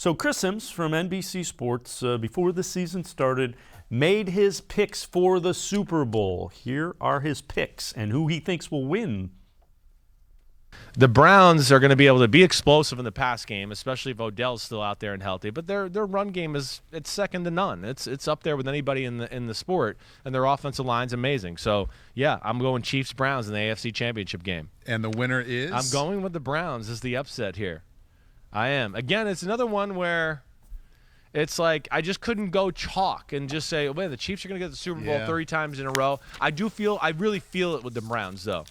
So Chris Sims from NBC Sports, before the season started, made his picks for the Super Bowl. Here are his picks and who he thinks will win. The Browns are going to be able to be explosive in the pass game, especially if Odell's still out there and healthy. But their run game it's second to none. It's up there with anybody in the sport, and their offensive line's amazing. So yeah, I'm going Chiefs Browns in the AFC Championship game. And the winner is? I'm going with the Browns as the upset here. I am. Again, it's another one where it's like I just couldn't go chalk and just say, oh, man, the Chiefs are going to get the Super Bowl 30 times in a row. I really feel it with the Browns, though.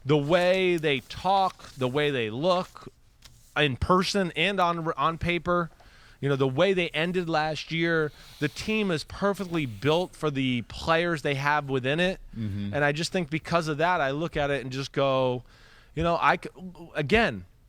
The way they talk, the way they look in person and on paper, the way they ended last year, the team is perfectly built for the players they have within it. Mm-hmm. And I just think because of that, I look at it and just go,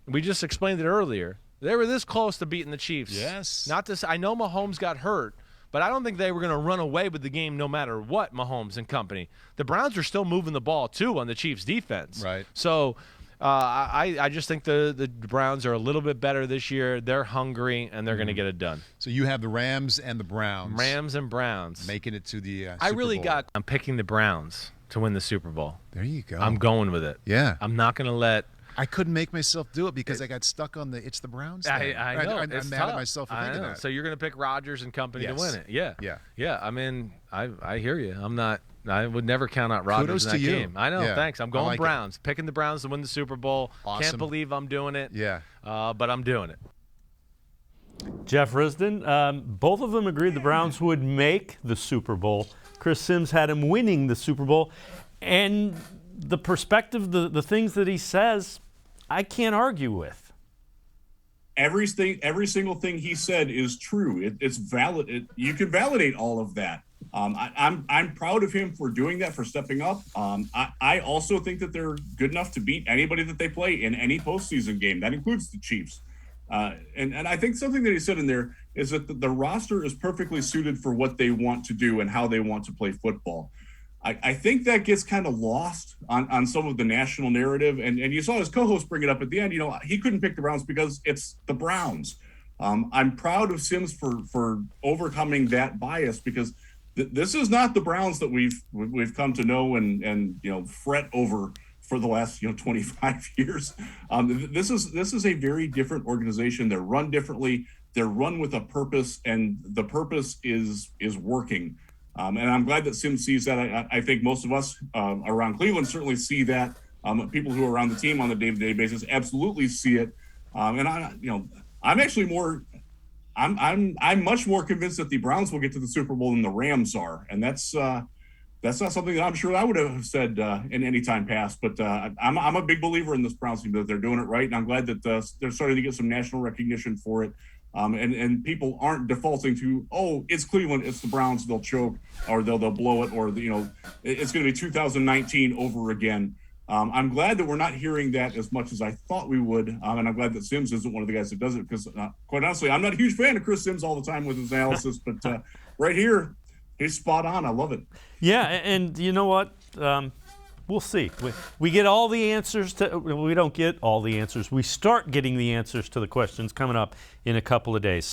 we just explained it earlier. They were this close to beating the Chiefs. Yes. I know Mahomes got hurt, but I don't think they were going to run away with the game no matter what, Mahomes and company. The Browns are still moving the ball, too, on the Chiefs' defense. Right. So I just think the Browns are a little bit better this year. They're hungry, and they're going to get it done. So you have the Rams and the Browns. Rams and Browns. Making it to the Super Bowl. I'm picking the Browns to win the Super Bowl. There you go. I'm going with it. Yeah. I'm not going to let – I couldn't make myself do it because I got stuck on it's the Browns thing. I know. I'm mad at myself for thinking that. So you're going to pick Rodgers and company to win it. Yeah. Yeah. Yeah. I mean, I hear you. I would never count out Rodgers in that game. I know. Yeah. Thanks. I'm going Browns. Picking the Browns to win the Super Bowl. Awesome. Can't believe I'm doing it. Yeah. But I'm doing it. Jeff Risdon, both of them agreed the Browns would make the Super Bowl. Chris Sims had him winning the Super Bowl. And the perspective, the things that he says, I can't argue with. Every single thing he said is true. It's valid. You can validate all of that. I'm proud of him for doing that, for stepping up. I also think that they're good enough to beat anybody that they play in any postseason game. That includes the Chiefs. And I think something that he said in there is that the roster is perfectly suited for what they want to do and how they want to play football. I think that gets kind of lost on some of the national narrative. And you saw his co-host bring it up at the end. He couldn't pick the Browns because it's the Browns. I'm proud of Sims for overcoming that bias because this is not the Browns that we've come to know and fret over for the last 25 years. This is a very different organization. They're run differently. They're run with a purpose, and the purpose is working. And I'm glad that Sims sees that. I think most of us around Cleveland certainly see that. People who are around the team on a day-to-day basis absolutely see it. And I'm actually more. I'm much more convinced that the Browns will get to the Super Bowl than the Rams are, and that's not something that I'm sure I would have said in any time past. But I'm a big believer in this Browns team, that they're doing it right, and I'm glad that they're starting to get some national recognition for it. And people aren't defaulting to, it's Cleveland, it's the Browns, they'll choke or they'll blow it, or it's going to be 2019 over again. I'm glad that we're not hearing that as much as I thought we would, and I'm glad that Sims isn't one of the guys that does it because, quite honestly, I'm not a huge fan of Chris Sims all the time with his analysis, but right here, he's spot on. I love it. Yeah, and you know what? We'll see. We get all the answers we don't get all the answers. We start getting the answers to the questions coming up in a couple of days.